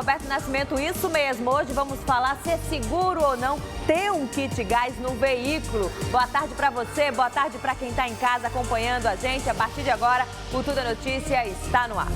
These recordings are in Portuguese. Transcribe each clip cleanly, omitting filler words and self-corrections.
Roberto Nascimento, isso mesmo. Hoje vamos falar se é seguro ou não ter um kit gás no veículo. Boa tarde para você, boa tarde para quem está em casa acompanhando a gente. A partir de agora, o Tudo é Notícia está no ar.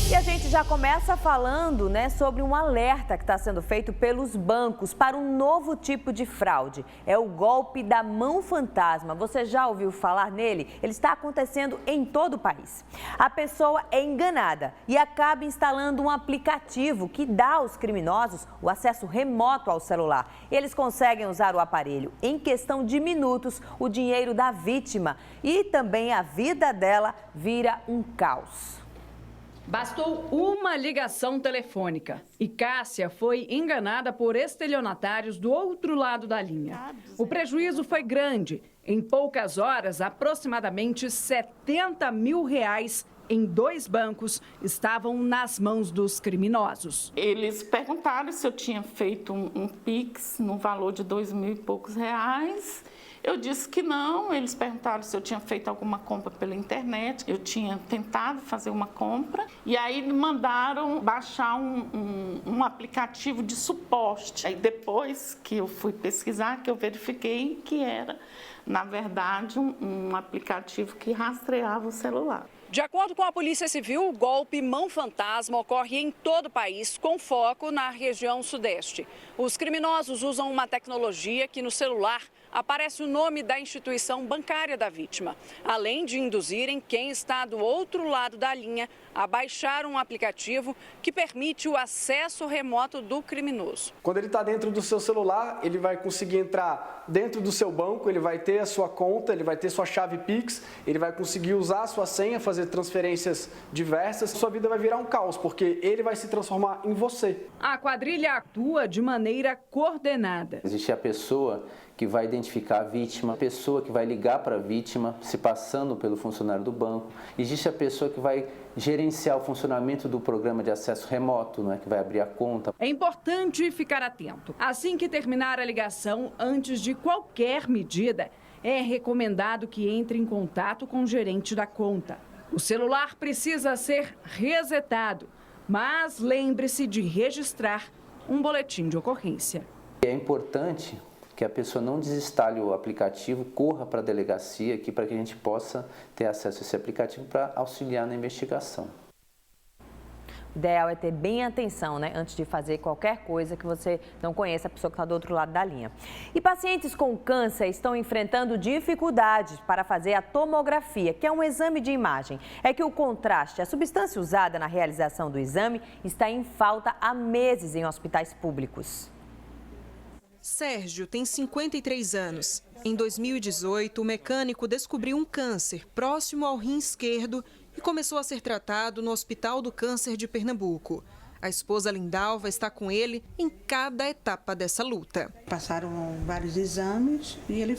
E a gente já começa falando, sobre um alerta que está sendo feito pelos bancos para um novo tipo de fraude. É o golpe da mão fantasma. Você já ouviu falar nele? Ele está acontecendo em todo o país. A pessoa é enganada e acaba instalando um aplicativo que dá aos criminosos o acesso remoto ao celular. Eles conseguem usar o aparelho em questão de minutos, o dinheiro da vítima e também a vida dela vira um caos. Bastou uma ligação telefônica e Cássia foi enganada por estelionatários do outro lado da linha. O prejuízo foi grande. Em poucas horas, aproximadamente R$70 mil em 2 bancos estavam nas mãos dos criminosos. Eles perguntaram se eu tinha feito um Pix no valor de R$2.000 e poucos. Eu disse que não. Eles perguntaram se eu tinha feito alguma compra pela internet. Eu tinha tentado fazer uma compra. E aí me mandaram baixar um aplicativo de suporte. Aí depois que eu fui pesquisar, que eu verifiquei que era, na verdade, um aplicativo que rastreava o celular. De acordo com a Polícia Civil, o golpe mão fantasma ocorre em todo o país, com foco na região sudeste. Os criminosos usam uma tecnologia que no celular aparece o nome da instituição bancária da vítima, além de induzirem quem está do outro lado da linha a baixar um aplicativo que permite o acesso remoto do criminoso. Quando ele está dentro do seu celular, ele vai conseguir entrar dentro do seu banco, ele vai ter a sua conta, ele vai ter sua chave Pix, ele vai conseguir usar a sua senha, fazer transferências diversas. Sua vida vai virar um caos, porque ele vai se transformar em você. A quadrilha atua de maneira coordenada. Existe a pessoa que vai identificar a vítima, a pessoa que vai ligar para a vítima, se passando pelo funcionário do banco. Existe a pessoa que vai gerenciar o funcionamento do programa de acesso remoto, que vai abrir a conta. É importante ficar atento. Assim que terminar a ligação, antes de qualquer medida, é recomendado que entre em contato com o gerente da conta. O celular precisa ser resetado, mas lembre-se de registrar um boletim de ocorrência. É importante que a pessoa não desinstale o aplicativo, corra para a delegacia aqui para que a gente possa ter acesso a esse aplicativo para auxiliar na investigação. O ideal é ter bem atenção, antes de fazer qualquer coisa que você não conheça a pessoa que está do outro lado da linha. E pacientes com câncer estão enfrentando dificuldades para fazer a tomografia, que é um exame de imagem. É que o contraste, a substância usada na realização do exame, está em falta há meses em hospitais públicos. Sérgio tem 53 anos. Em 2018, o mecânico descobriu um câncer próximo ao rim esquerdo e começou a ser tratado no Hospital do Câncer de Pernambuco. A esposa Lindalva está com ele em cada etapa dessa luta. Passaram vários exames e ele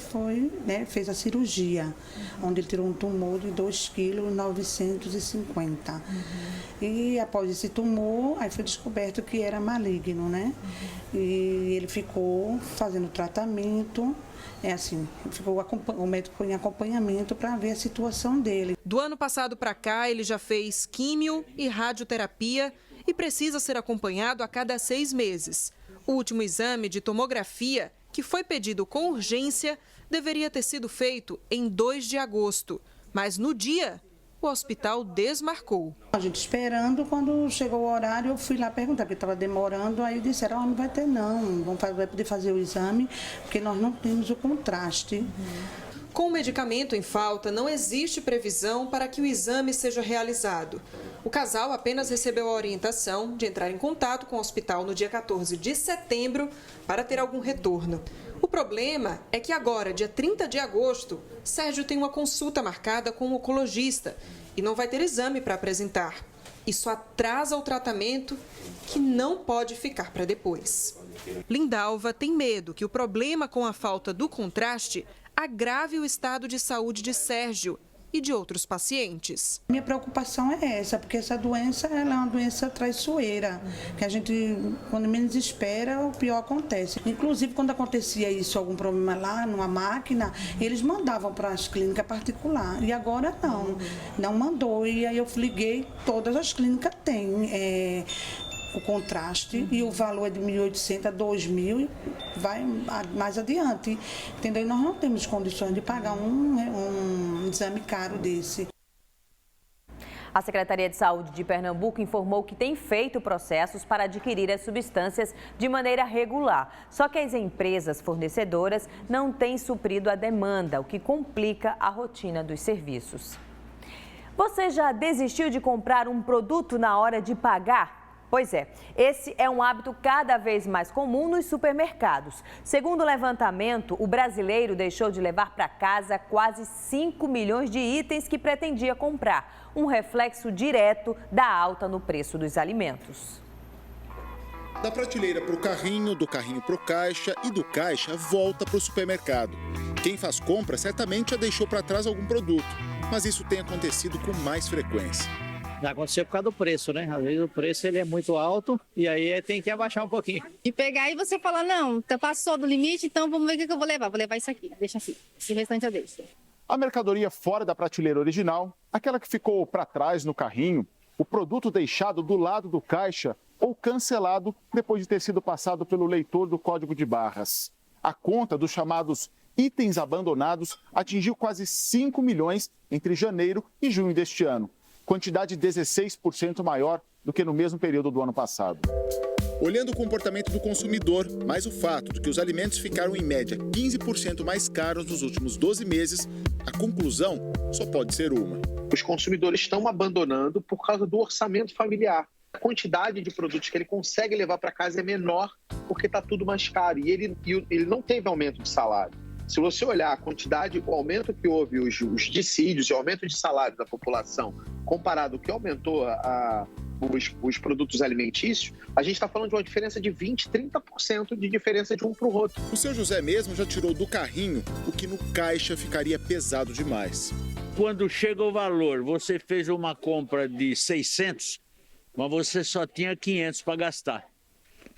fez a cirurgia, onde ele tirou um tumor de 2,950 kg. E após esse tumor, aí foi descoberto que era maligno, E ele ficou fazendo tratamento. O médico foi em acompanhamento para ver a situação dele. Do ano passado para cá, ele já fez químio e radioterapia e precisa ser acompanhado a cada 6 meses. O último exame de tomografia, que foi pedido com urgência, deveria ter sido feito em 2 de agosto. Mas no dia, o hospital desmarcou. A gente esperando, quando chegou o horário, eu fui lá perguntar, porque estava demorando, aí disseram, não vai ter não, vai poder fazer o exame, porque nós não temos o contraste. Com o medicamento em falta, não existe previsão para que o exame seja realizado. O casal apenas recebeu a orientação de entrar em contato com o hospital no dia 14 de setembro para ter algum retorno. O problema é que agora, dia 30 de agosto, Sérgio tem uma consulta marcada com um oncologista e não vai ter exame para apresentar. Isso atrasa o tratamento, que não pode ficar para depois. Lindalva tem medo que o problema com a falta do contraste agrave o estado de saúde de Sérgio e de outros pacientes. Minha preocupação é essa, porque essa doença ela é uma doença traiçoeira, que a gente, quando menos espera, o pior acontece. Inclusive, quando acontecia isso, algum problema lá numa máquina, eles mandavam para as clínicas particulares. E agora não mandou. E aí eu liguei, todas as clínicas têm o contraste e o valor é de 1.800 a 2.000, vai mais adiante, entendeu? E nós não temos condições de pagar um exame caro desse. A Secretaria de Saúde de Pernambuco informou que tem feito processos para adquirir as substâncias de maneira regular. Só que as empresas fornecedoras não têm suprido a demanda, o que complica a rotina dos serviços. Você já desistiu de comprar um produto na hora de pagar? Pois é, esse é um hábito cada vez mais comum nos supermercados. Segundo o levantamento, o brasileiro deixou de levar para casa quase 5 milhões de itens que pretendia comprar, um reflexo direto da alta no preço dos alimentos. Da prateleira para o carrinho, do carrinho para o caixa e do caixa volta para o supermercado. Quem faz compra certamente já deixou para trás algum produto, mas isso tem acontecido com mais frequência. Já aconteceu por causa do preço, né? Às vezes o preço ele é muito alto e aí tem que abaixar um pouquinho. E pegar e você fala, não, passou do limite, então vamos ver o que eu vou levar. Vou levar isso aqui, deixa aqui. Esse restante eu deixo. A mercadoria fora da prateleira original, aquela que ficou para trás no carrinho, o produto deixado do lado do caixa ou cancelado depois de ter sido passado pelo leitor do código de barras. A conta dos chamados itens abandonados atingiu quase 5 milhões entre janeiro e junho deste ano. Quantidade 16% maior do que no mesmo período do ano passado. Olhando o comportamento do consumidor, mais o fato de que os alimentos ficaram em média 15% mais caros nos últimos 12 meses, a conclusão só pode ser uma. Os consumidores estão abandonando por causa do orçamento familiar. A quantidade de produtos que ele consegue levar para casa é menor porque está tudo mais caro e ele não teve aumento de salário. Se você olhar a quantidade, o aumento que houve, os dissídios e o aumento de salário da população, comparado ao que aumentou os produtos alimentícios, a gente está falando de uma diferença de 20%, 30% de diferença de um para o outro. O seu José mesmo já tirou do carrinho o que no caixa ficaria pesado demais. Quando chega o valor, você fez uma compra de 600, mas você só tinha 500 para gastar.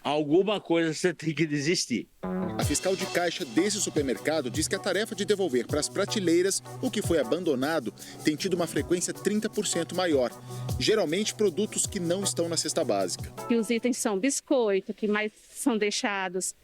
Alguma coisa você tem que desistir. A fiscal de caixa desse supermercado diz que a tarefa de devolver para as prateleiras o que foi abandonado tem tido uma frequência 30% maior. Geralmente produtos que não estão na cesta básica. Que os itens são biscoito, que mais são deixados,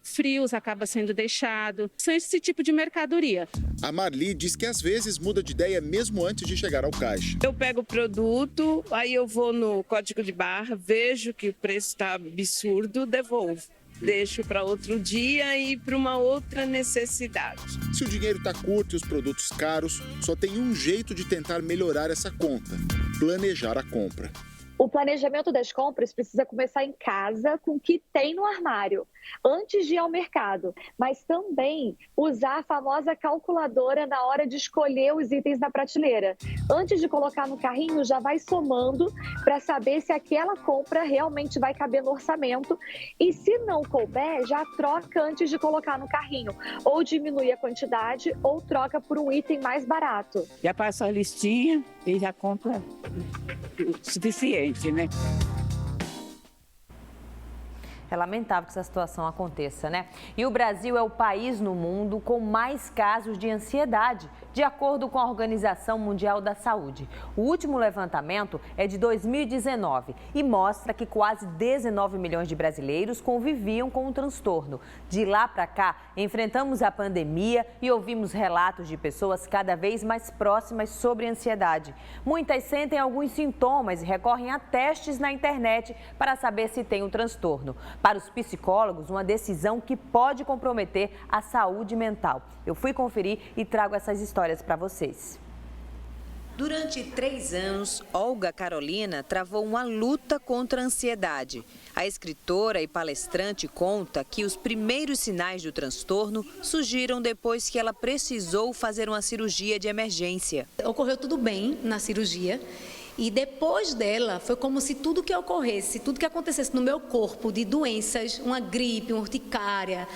frios acaba sendo deixado. São esse tipo de mercadoria. A Marli diz que às vezes muda de ideia mesmo antes de chegar ao caixa. Eu pego o produto, aí eu vou no código de barra, vejo que o preço está absurdo, devolvo. Deixo para outro dia e para uma outra necessidade. Se o dinheiro está curto e os produtos caros, só tem um jeito de tentar melhorar essa conta: planejar a compra. O planejamento das compras precisa começar em casa com o que tem no armário, antes de ir ao mercado, mas também usar a famosa calculadora na hora de escolher os itens na prateleira. Antes de colocar no carrinho, já vai somando para saber se aquela compra realmente vai caber no orçamento e se não couber, já troca antes de colocar no carrinho, ou diminui a quantidade ou troca por um item mais barato. Já passa a listinha e já compra o suficiente, né? É lamentável que essa situação aconteça, né? E o Brasil é o país no mundo com mais casos de ansiedade, de acordo com a Organização Mundial da Saúde. O último levantamento é de 2019 e mostra que quase 19 milhões de brasileiros conviviam com o transtorno. De lá para cá, enfrentamos a pandemia e ouvimos relatos de pessoas cada vez mais próximas sobre ansiedade. Muitas sentem alguns sintomas e recorrem a testes na internet para saber se tem o transtorno. Para os psicólogos, uma decisão que pode comprometer a saúde mental. Eu fui conferir e trago essas histórias para vocês. Durante 3 anos, Olga Carolina travou uma luta contra a ansiedade. A escritora e palestrante conta que os primeiros sinais do transtorno surgiram depois que ela precisou fazer uma cirurgia de emergência. Ocorreu tudo bem na cirurgia. E depois dela, foi como se tudo que ocorresse, tudo que acontecesse no meu corpo, de doenças, uma gripe, uma urticária,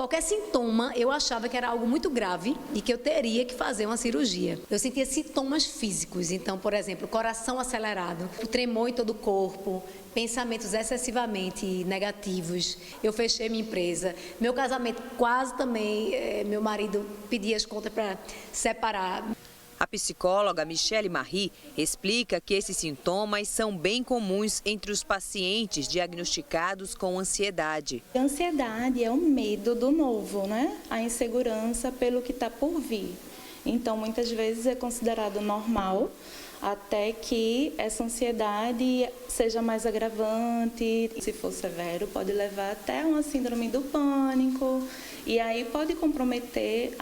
Qualquer sintoma, eu achava que era algo muito grave e que eu teria que fazer uma cirurgia. Eu sentia sintomas físicos, então, por exemplo, coração acelerado, o tremor em todo o corpo, pensamentos excessivamente negativos. Eu fechei minha empresa. Meu casamento quase também, meu marido pedia as contas para separar. A psicóloga Michele Marie explica que esses sintomas são bem comuns entre os pacientes diagnosticados com ansiedade. A ansiedade é o medo do novo, né? A insegurança pelo que está por vir. Então, muitas vezes é considerado normal, até que essa ansiedade seja mais agravante. Se for severo, pode levar até uma síndrome do pânico. E aí pode comprometer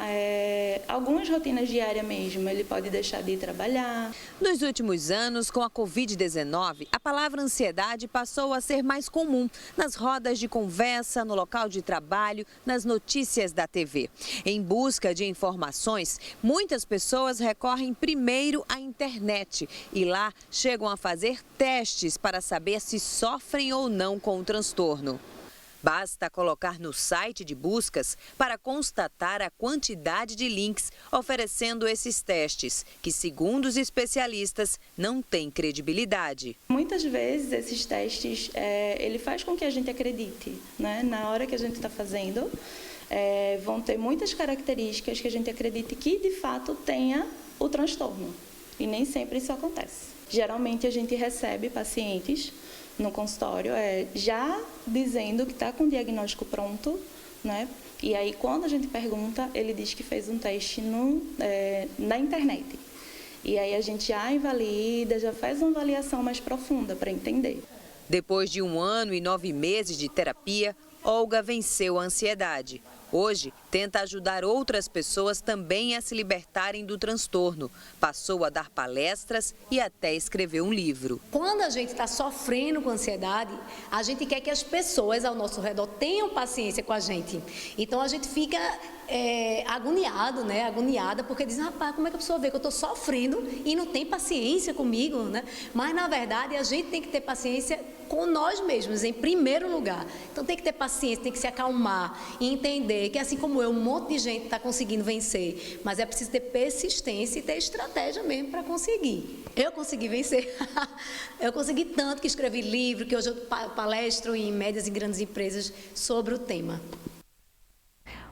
algumas rotinas diárias mesmo. Ele pode deixar de ir trabalhar. Nos últimos anos, com a Covid-19, a palavra ansiedade passou a ser mais comum nas rodas de conversa, no local de trabalho, nas notícias da TV. Em busca de informações, muitas pessoas recorrem primeiro à internet e lá chegam a fazer testes para saber se sofrem ou não com o transtorno. Basta colocar no site de buscas para constatar a quantidade de links oferecendo esses testes, que, segundo os especialistas, não têm credibilidade. Muitas vezes esses testes, ele faz com que a gente acredite, né? Na hora que a gente está fazendo, vão ter muitas características que a gente acredite que, de fato, tenha o transtorno. E nem sempre isso acontece. Geralmente, a gente recebe pacientes no consultório, já dizendo que está com o diagnóstico pronto, né? E aí, quando a gente pergunta, ele diz que fez um teste na internet. E aí a gente já invalida, já faz uma avaliação mais profunda para entender. Depois de 1 ano e 9 meses de terapia, Olga venceu a ansiedade. Hoje, tenta ajudar outras pessoas também a se libertarem do transtorno. Passou a dar palestras e até escreveu um livro. Quando a gente está sofrendo com ansiedade, a gente quer que as pessoas ao nosso redor tenham paciência com a gente. Então, a gente fica agoniado, né? Agoniada, porque diz, rapaz, como é que a pessoa vê que eu estou sofrendo e não tem paciência comigo, né? Mas, na verdade, a gente tem que ter paciência com nós mesmos, em primeiro lugar. Então, tem que ter paciência, tem que se acalmar e entender que, assim como eu, um monte de gente está conseguindo vencer, mas é preciso ter persistência e ter estratégia mesmo para conseguir. Eu consegui vencer. Eu consegui tanto que escrevi livro, que hoje eu palestro em médias e grandes empresas sobre o tema.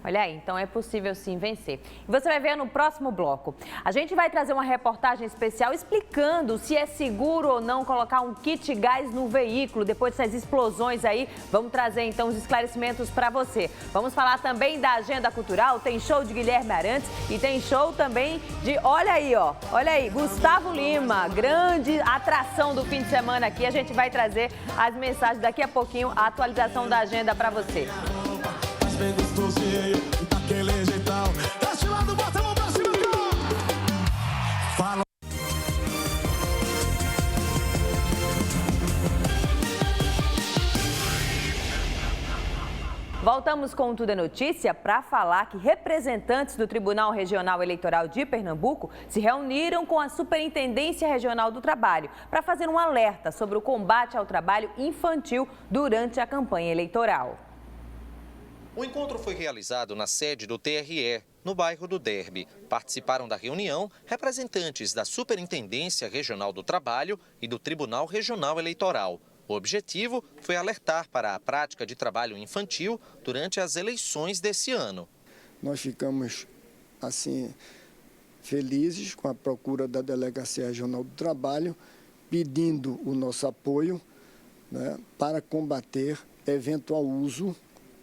Olha aí, então é possível sim vencer. E você vai ver no próximo bloco. A gente vai trazer uma reportagem especial explicando se é seguro ou não colocar um kit gás no veículo depois dessas explosões aí. Vamos trazer então os esclarecimentos para você. Vamos falar também da agenda cultural, tem show de Guilherme Arantes e tem show também de, olha aí, Gustavo Lima, grande atração do fim de semana aqui. A gente vai trazer as mensagens daqui a pouquinho, a atualização da agenda para você. Bem gostosinho, daquele jeitão. Desse lado, bota a mão pra cima, fala. Voltamos com Tudo é Notícia para falar que representantes do Tribunal Regional Eleitoral de Pernambuco se reuniram com a Superintendência Regional do Trabalho para fazer um alerta sobre o combate ao trabalho infantil durante a campanha eleitoral. O encontro foi realizado na sede do TRE, no bairro do Derby. Participaram da reunião representantes da Superintendência Regional do Trabalho e do Tribunal Regional Eleitoral. O objetivo foi alertar para a prática de trabalho infantil durante as eleições desse ano. Nós ficamos, assim, felizes com a procura da Delegacia Regional do Trabalho, pedindo o nosso apoio, né, para combater eventual uso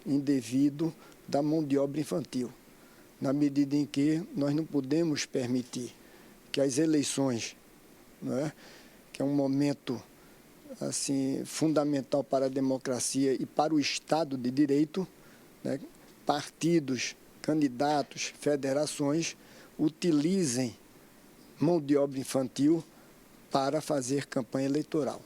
indevido da mão de obra infantil, na medida em que nós não podemos permitir que as eleições, né, que é um momento assim fundamental para a democracia e para o Estado de Direito, né, partidos, candidatos, federações utilizem mão de obra infantil para fazer campanha eleitoral.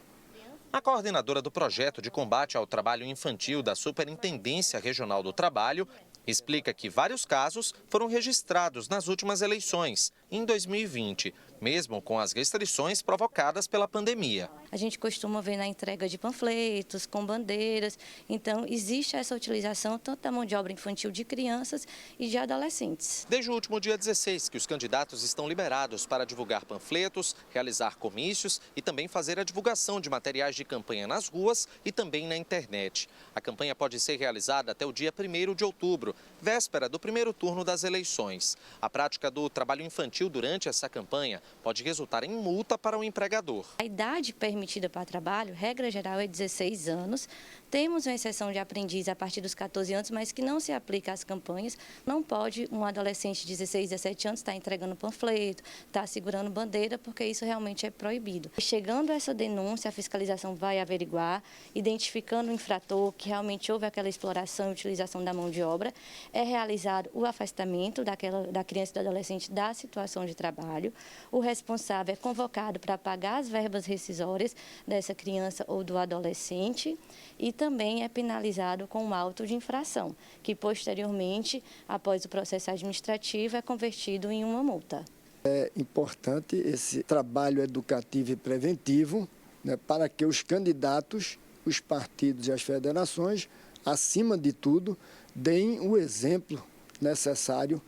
A coordenadora do projeto de combate ao trabalho infantil da Superintendência Regional do Trabalho explica que vários casos foram registrados nas últimas eleições, em 2020. mesmo com as restrições provocadas pela pandemia. A gente costuma ver na entrega de panfletos, com bandeiras, então existe essa utilização tanto da mão de obra infantil de crianças e de adolescentes. Desde o último dia 16 que os candidatos estão liberados para divulgar panfletos, realizar comícios e também fazer a divulgação de materiais de campanha nas ruas e também na internet. A campanha pode ser realizada até o dia 1º de outubro, véspera do primeiro turno das eleições. A prática do trabalho infantil durante essa campanha pode resultar em multa para o empregador. A idade permitida para trabalho, regra geral, é 16 anos. Temos uma exceção de aprendiz a partir dos 14 anos, mas que não se aplica às campanhas. Não pode um adolescente de 16, 17 anos estar entregando panfleto, estar segurando bandeira, porque isso realmente é proibido. Chegando a essa denúncia, a fiscalização vai averiguar, identificando o infrator, que realmente houve aquela exploração e utilização da mão de obra, é realizado o afastamento da criança e do adolescente da situação de trabalho. O responsável é convocado para pagar as verbas rescisórias dessa criança ou do adolescente e também é penalizado com um auto de infração, que posteriormente, após o processo administrativo, é convertido em uma multa. É importante esse trabalho educativo e preventivo, né, para que os candidatos, os partidos e as federações, acima de tudo, deem o exemplo necessário,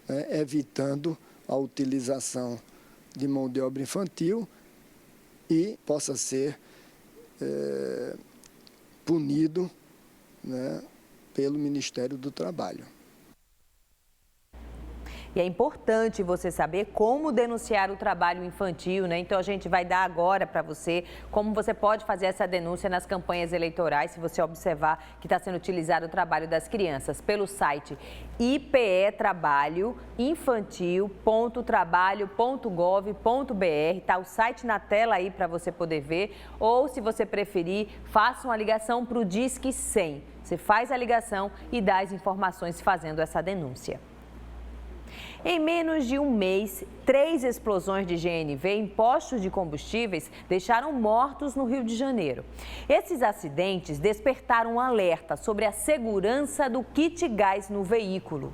né, evitando a utilização de mão de obra infantil e possa ser punido, né, pelo Ministério do Trabalho. E é importante você saber como denunciar o trabalho infantil, né? Então a gente vai dar agora para você como você pode fazer essa denúncia nas campanhas eleitorais, se você observar que está sendo utilizado o trabalho das crianças, pelo site ipetrabalhoinfantil.trabalho.gov.br. Tá o site na tela aí para você poder ver, ou se você preferir, faça uma ligação para o Disque 100. Você faz a ligação e dá as informações fazendo essa denúncia. Em menos de um mês, 3 explosões de GNV em postos de combustíveis deixaram mortos no Rio de Janeiro. Esses acidentes despertaram um alerta sobre a segurança do kit gás no veículo.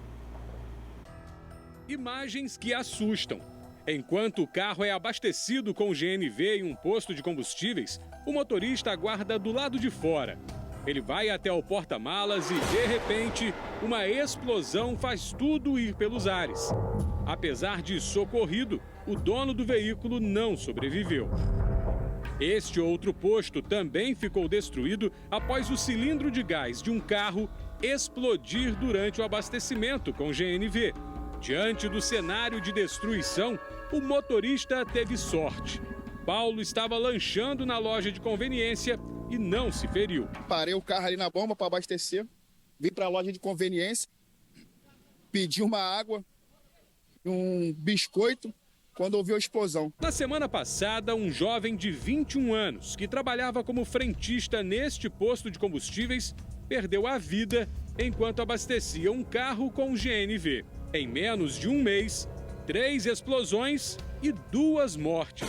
Imagens que assustam. Enquanto o carro é abastecido com GNV em um posto de combustíveis, o motorista aguarda do lado de fora. Ele vai até o porta-malas e, de repente, uma explosão faz tudo ir pelos ares. Apesar de socorrido, o dono do veículo não sobreviveu. Este outro posto também ficou destruído após o cilindro de gás de um carro explodir durante o abastecimento com GNV. Diante do cenário de destruição, o motorista teve sorte. Paulo estava lanchando na loja de conveniência e não se feriu. Parei o carro ali na bomba para abastecer, vim para a loja de conveniência, pedi uma água, um biscoito, quando ouvi a explosão. Na semana passada, um jovem de 21 anos, que trabalhava como frentista neste posto de combustíveis, perdeu a vida enquanto abastecia um carro com GNV. Em menos de um mês, 3 explosões e 2 mortes,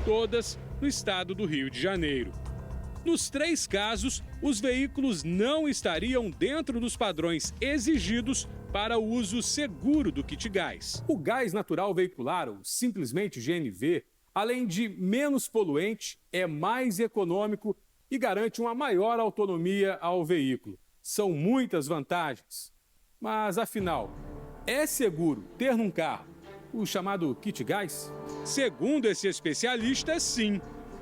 todas no estado do Rio de Janeiro. Nos 3 casos, os veículos não estariam dentro dos padrões exigidos para o uso seguro do kit gás. O gás natural veicular, ou simplesmente GNV, além de menos poluente, é mais econômico e garante uma maior autonomia ao veículo. São muitas vantagens. Mas, afinal, é seguro ter num carro o chamado kit gás? Segundo esse especialista, sim.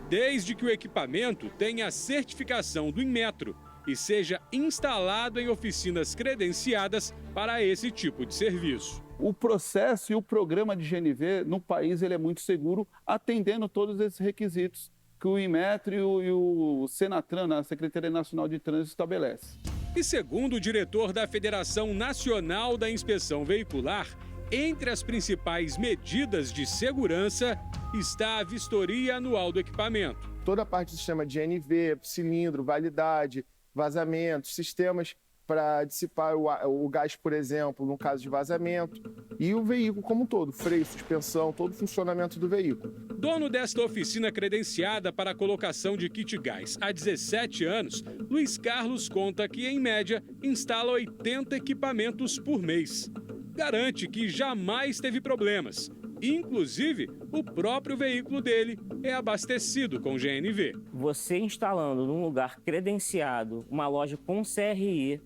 Desde que o equipamento tenha a certificação do Inmetro e seja instalado em oficinas credenciadas para esse tipo de serviço. O processo e o programa de GNV no país ele é muito seguro, atendendo todos esses requisitos que o Inmetro e o Senatran, a Secretaria Nacional de Trânsito, estabelece. E segundo o diretor da Federação Nacional da Inspeção Veicular, entre as principais medidas de segurança está a vistoria anual do equipamento. Toda a parte do sistema de GNV, cilindro, validade, vazamentos, sistemas para dissipar o gás, por exemplo, no caso de vazamento, e o veículo como um todo, freio, suspensão, todo o funcionamento do veículo. Dono desta oficina credenciada para a colocação de kit gás há 17 anos, Luiz Carlos conta que, em média, instala 80 equipamentos por mês. Garante que jamais teve problemas, Inclusive, o próprio veículo dele é abastecido com GNV. Você instalando num lugar credenciado uma loja com CRI,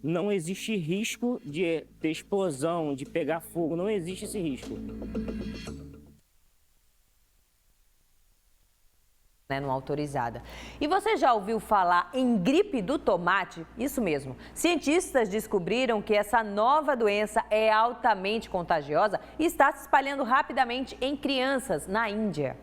não existe risco de ter explosão, de pegar fogo, não existe esse risco. Não autorizada. E você já ouviu falar em gripe do tomate? Isso mesmo. Cientistas descobriram que essa nova doença é altamente contagiosa e está se espalhando rapidamente em crianças na Índia.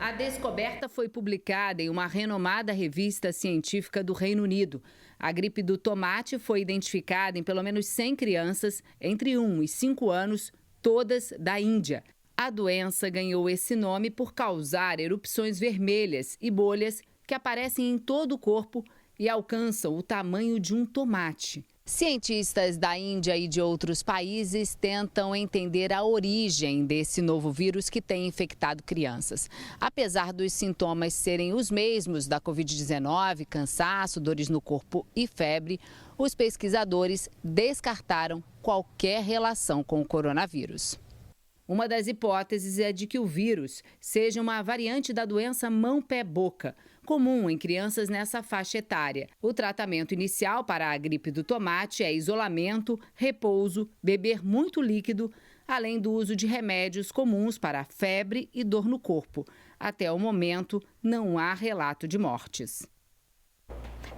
A descoberta foi publicada em uma renomada revista científica do Reino Unido. A gripe do tomate foi identificada em pelo menos 100 crianças entre 1 e 5 anos, todas da Índia. A doença ganhou esse nome por causar erupções vermelhas e bolhas que aparecem em todo o corpo e alcançam o tamanho de um tomate. Cientistas da Índia e de outros países tentam entender a origem desse novo vírus que tem infectado crianças. Apesar dos sintomas serem os mesmos da Covid-19, cansaço, dores no corpo e febre, os pesquisadores descartaram qualquer relação com o coronavírus. Uma das hipóteses é de que o vírus seja uma variante da doença mão-pé-boca, comum em crianças nessa faixa etária. O tratamento inicial para a gripe do tomate é isolamento, repouso, beber muito líquido, além do uso de remédios comuns para febre e dor no corpo. Até o momento, não há relato de mortes.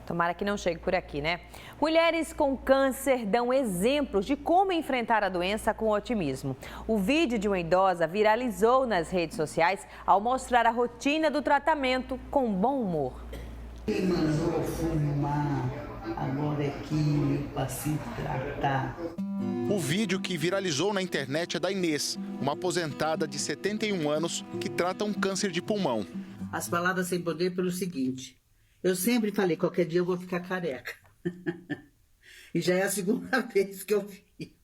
Tomara que não chegue por aqui, né? Mulheres com câncer dão exemplos de como enfrentar a doença com otimismo. O vídeo de uma idosa viralizou nas redes sociais ao mostrar a rotina do tratamento com bom humor. Quem mandou fumar, agora é químio para se tratar. O vídeo que viralizou na internet é da Inês, uma aposentada de 71 anos que trata um câncer de pulmão. As palavras sem poder pelo seguinte: eu sempre falei, qualquer dia eu vou ficar careca. E já é a segunda vez que eu fico.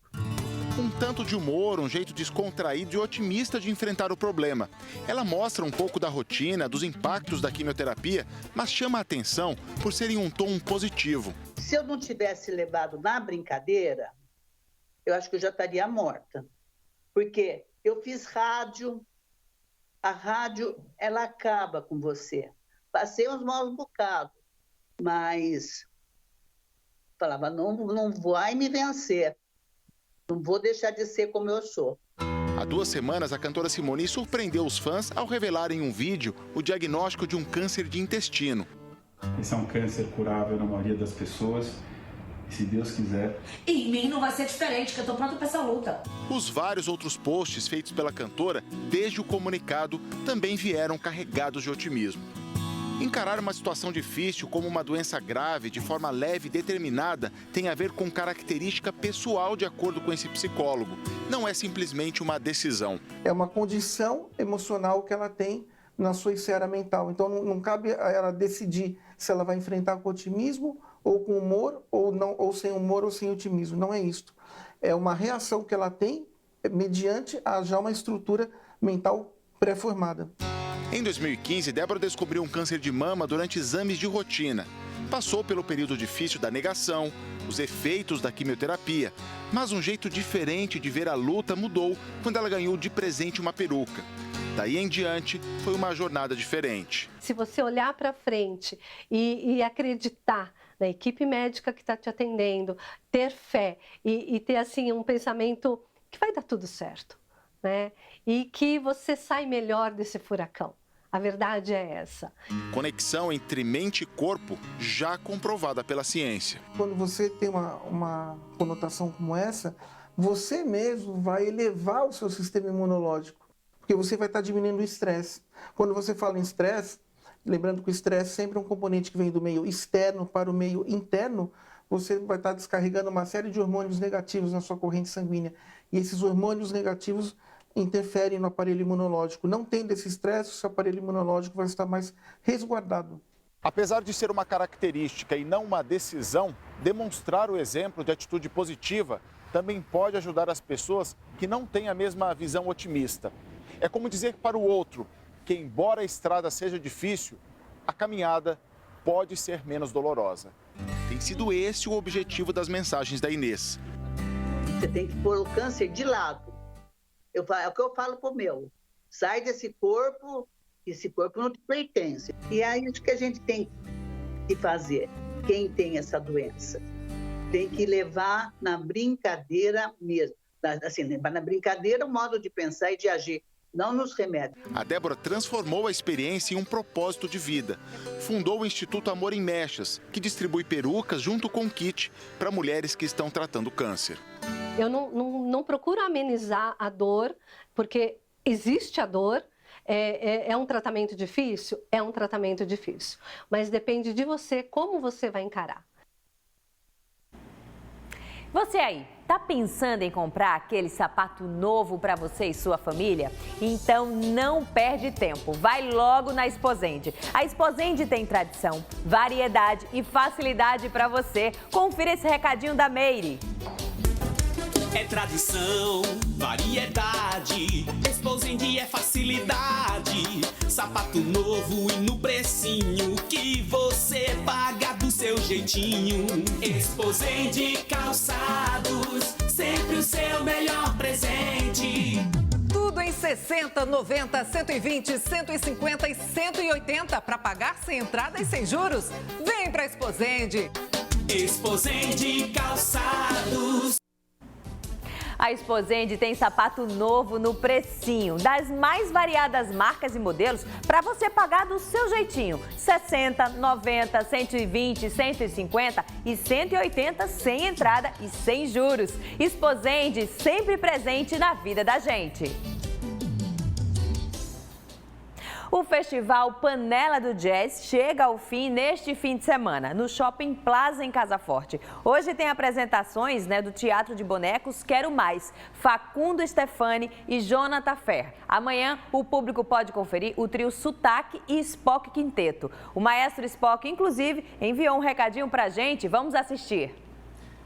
Um tanto de humor, um jeito descontraído e otimista de enfrentar o problema. Ela mostra um pouco da rotina, dos impactos da quimioterapia, mas chama a atenção por ser em um tom positivo. Se eu não tivesse levado na brincadeira, eu acho que eu já estaria morta. Porque eu fiz rádio, a rádio, ela acaba com você. Passei uns maus bocados, mas falava, não vai me vencer, não vou deixar de ser como eu sou. Há 2 semanas, a cantora Simone surpreendeu os fãs ao revelar em um vídeo o diagnóstico de um câncer de intestino. Esse é um câncer curável na maioria das pessoas, e se Deus quiser... Em mim não vai ser diferente, que eu tô pronta pra essa luta. Os vários outros posts feitos pela cantora, desde o comunicado, também vieram carregados de otimismo. Encarar uma situação difícil como uma doença grave de forma leve e determinada tem a ver com característica pessoal, de acordo com esse psicólogo. Não é simplesmente uma decisão. É uma condição emocional que ela tem na sua esfera mental. Então não cabe a ela decidir se ela vai enfrentar com otimismo ou com humor, ou não, ou sem humor ou sem otimismo. Não é isto. É uma reação que ela tem mediante a já uma estrutura mental pré-formada. Em 2015, Débora descobriu um câncer de mama durante exames de rotina. Passou pelo período difícil da negação, os efeitos da quimioterapia, mas um jeito diferente de ver a luta mudou quando ela ganhou de presente uma peruca. Daí em diante, foi uma jornada diferente. Se você olhar para frente e acreditar na equipe médica que está te atendendo, ter fé e ter assim um pensamento que vai dar tudo certo, né? E que você sai melhor desse furacão. A verdade é essa. Conexão entre mente e corpo já comprovada pela ciência. Quando você tem uma conotação como essa, você mesmo vai elevar o seu sistema imunológico, porque você vai estar diminuindo o estresse. Quando você fala em estresse, lembrando que o estresse sempre é um componente que vem do meio externo para o meio interno, você vai estar descarregando uma série de hormônios negativos na sua corrente sanguínea. E esses hormônios negativos interferem no aparelho imunológico. Não tendo esse estresse, o seu aparelho imunológico vai estar mais resguardado. Apesar de ser uma característica e não uma decisão, demonstrar o exemplo de atitude positiva também pode ajudar as pessoas que não têm a mesma visão otimista. É como dizer para o outro que, embora a estrada seja difícil, a caminhada pode ser menos dolorosa. Tem sido esse o objetivo das mensagens da Inês. Você tem que pôr o câncer de lado. É o que eu falo pro meu. Sai desse corpo, esse corpo não te pertence. E é isso que a gente tem que fazer. Quem tem essa doença tem que levar na brincadeira mesmo. Assim, levar na brincadeira o modo de pensar e de agir, não nos remédios. A Débora transformou a experiência em um propósito de vida. Fundou o Instituto Amor em Mechas, que distribui perucas junto com kit para mulheres que estão tratando câncer. Eu não procuro amenizar a dor, porque existe a dor. É um tratamento difícil? É um tratamento difícil. Mas depende de você, como você vai encarar. Você aí, tá pensando em comprar aquele sapato novo para você e sua família? Então não perde tempo, vai logo na Exposend. A Exposend tem tradição, variedade e facilidade para você. Confira esse recadinho da Meire. É tradição, variedade, Exposend é facilidade. Sapato novo e no precinho que você paga do seu jeitinho. Exposend Calçados, sempre o seu melhor presente. Tudo em 60, 90, 120, 150 e 180 para pagar sem entrada e sem juros. Vem pra Exposend. Exposend Calçados. A Exposend tem sapato novo no precinho, das mais variadas marcas e modelos para você pagar do seu jeitinho. 60, 90, 120, 150 e 180 sem entrada e sem juros. Exposend sempre presente na vida da gente. O Festival Panela do Jazz chega ao fim neste fim de semana, no Shopping Plaza, em Casa Forte. Hoje tem apresentações do Teatro de Bonecos Quero Mais, Facundo Stefani e Jonathan Fer. Amanhã, o público pode conferir o trio Sotaque e Spock Quinteto. O maestro Spock, inclusive, enviou um recadinho pra gente. Vamos assistir.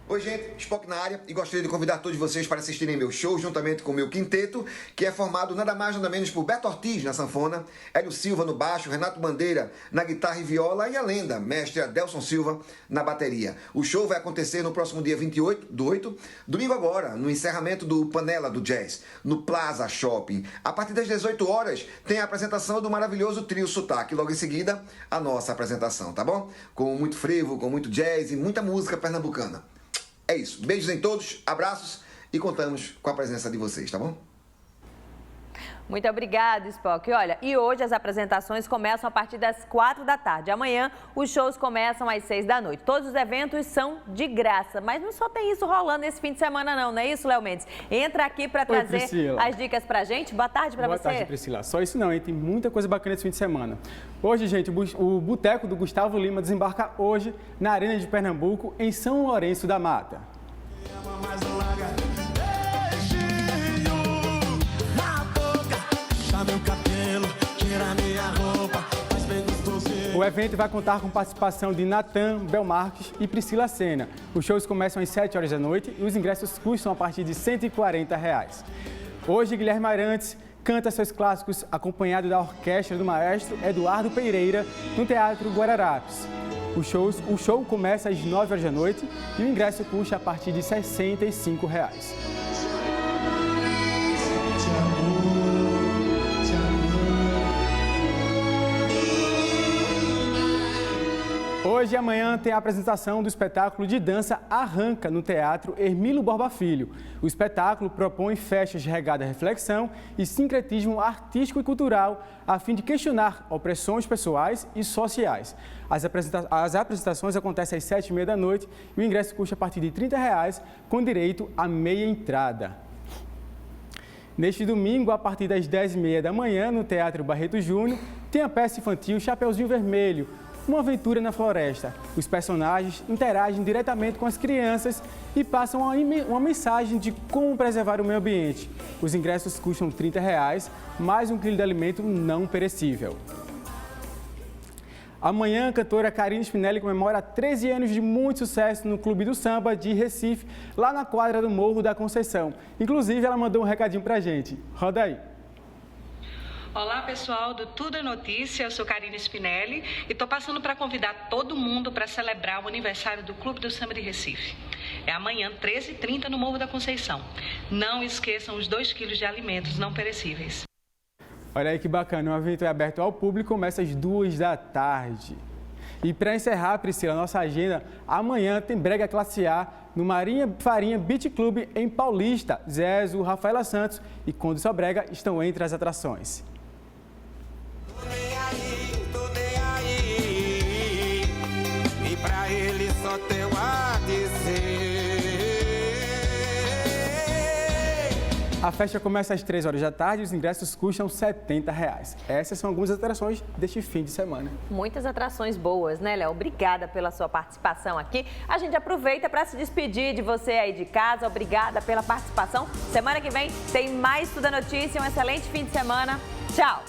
Oi, gente, Spock na área e gostaria de convidar todos vocês para assistirem meu show juntamente com o meu quinteto, que é formado nada mais nada menos por Beto Ortiz na sanfona, Hélio Silva no baixo, Renato Bandeira na guitarra e viola e a lenda, mestre Adelson Silva na bateria. O show vai acontecer no próximo dia 28/8, domingo agora, no encerramento do Panela do Jazz, no Plaza Shopping. A partir das 18 horas tem a apresentação do maravilhoso trio Sotaque, logo em seguida a nossa apresentação, tá bom? Com muito frevo, com muito jazz e muita música pernambucana. É isso. Beijos em todos, abraços e contamos com a presença de vocês, tá bom? Muito obrigada, Spock. Olha, e hoje as apresentações começam a partir das 4 da tarde. Amanhã os shows começam às 6 da noite. Todos os eventos são de graça, mas não só tem isso rolando esse fim de semana não é isso, Léo Mendes? Entra aqui para trazer as dicas pra gente. Boa tarde para você. Boa tarde, Priscila. Só isso não, hein? Tem muita coisa bacana esse fim de semana. Hoje, gente, o Boteco do Gustavo Lima desembarca hoje na Arena de Pernambuco, em São Lourenço da Mata. O evento vai contar com participação de Natan Belmarques e Priscila Senna. Os shows começam às 7 horas da noite e os ingressos custam a partir de R$ 140. Hoje, Guilherme Arantes canta seus clássicos acompanhado da orquestra do maestro Eduardo Pereira no Teatro Guararapes. O show começa às 9 horas da noite e o ingresso custa a partir de R$ 65. Hoje e amanhã tem a apresentação do espetáculo de dança Arranca no Teatro Hermílio Borba Filho. O espetáculo propõe festas regadas à reflexão e sincretismo artístico e cultural a fim de questionar opressões pessoais e sociais. As apresentações acontecem às 7h30 da noite e o ingresso custa a partir de R$ 30 com direito a meia entrada. Neste domingo, a partir das 10h30 da manhã, no Teatro Barreto Júnior, tem a peça infantil Chapeuzinho Vermelho, uma aventura na floresta. Os personagens interagem diretamente com as crianças e passam uma mensagem de como preservar o meio ambiente. Os ingressos custam R$ 30, mais 1 quilo de alimento não perecível. Amanhã, a cantora Karine Spinelli comemora 13 anos de muito sucesso no Clube do Samba de Recife, lá na quadra do Morro da Conceição. Inclusive, ela mandou um recadinho pra gente. Roda aí. Olá, pessoal do Tudo é Notícia, eu sou Karine Spinelli e estou passando para convidar todo mundo para celebrar o aniversário do Clube do Samba de Recife. É amanhã, 13h30, no Morro da Conceição. Não esqueçam os 2 quilos de alimentos não perecíveis. Olha aí que bacana, o evento é aberto ao público, começa às 14h. E para encerrar, Priscila, nossa agenda, amanhã tem brega classe A no Marinha Farinha Beach Club em Paulista. Zezo, Rafaela Santos e Conde Sobrega estão entre as atrações. E pra ele só tem a dizer. A festa começa às 15h e os ingressos custam R$ 70. Essas são algumas atrações deste fim de semana. Muitas atrações boas, né, Léo? Obrigada pela sua participação aqui. A gente aproveita para se despedir de você aí de casa. Obrigada pela participação. Semana que vem tem mais Tudo é Notícia. Um excelente fim de semana. Tchau!